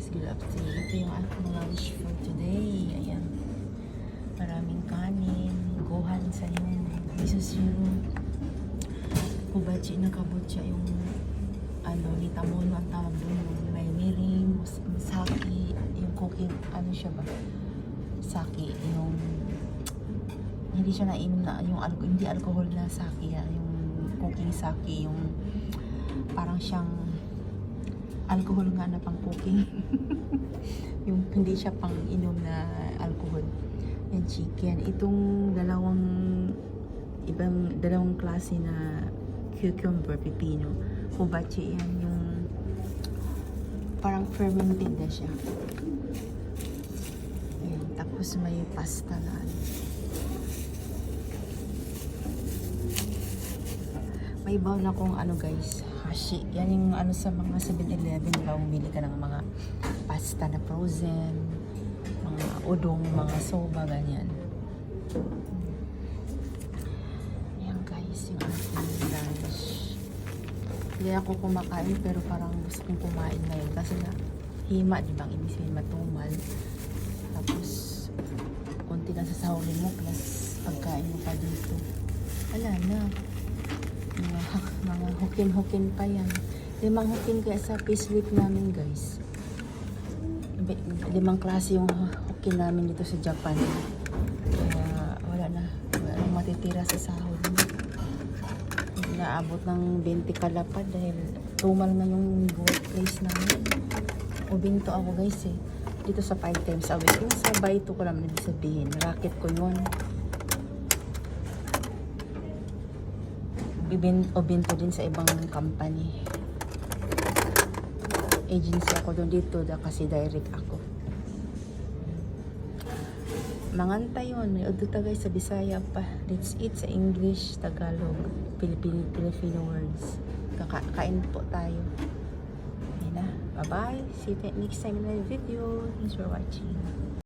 guys, good afternoon. Ito yung aking lunch for today. Ayan. Maraming kanin, gohan sa yun. This is yung kubachi na kabutya yung nitamono ang tawag doon. May mirin, sake, yung cooking, siya ba? Sake, yung hindi siya nainom na, hindi alcohol na sake, yung cooking sake, yung parang siyang alcohol nga na pang cooking. Yung hindi siya pang inom na alcohol. And chicken. Itong dalawang klase na cucumber, pipino. Kubachi yan, yung parang fermented na siya. Ayan. Tapos may pasta na may bowl akong guys, hashi. Yan yung sa mga 7-Eleven, diba, bumili ka ng mga pasta na frozen, mga udong, mga soba, ganyan. Yan guys, yung ating lunch. Hindi ako kumakain pero parang gusto kong kumain ngayon kasi na hima, diba, ang ibig sabihin matumal. Tapos konti lang sa sahurin mo plus pagkain mo pa dito. Wala na. Mga hukin-hukin pa yan. 5 hukin kaya sa fish week namin guys. 5 klase yung hukin namin dito sa Japan. Kaya wala nang matitira sa sahod. Naabot ng 20 kalapad dahil tumal na yung workplace namin. Ubinto ako guys dito sa 5 times a week. Yung sa bayto ko lang sabihin. Racket ko yun. Binto din sa ibang company. Agency ako doon dito kasi direct ako. Manganta yun. May udto guys sa Bisaya pa. Let's eat sa English, Tagalog, Filipino words. Kakain po tayo. Ayun na. Bye-bye. See you next time in my video. Thanks for watching.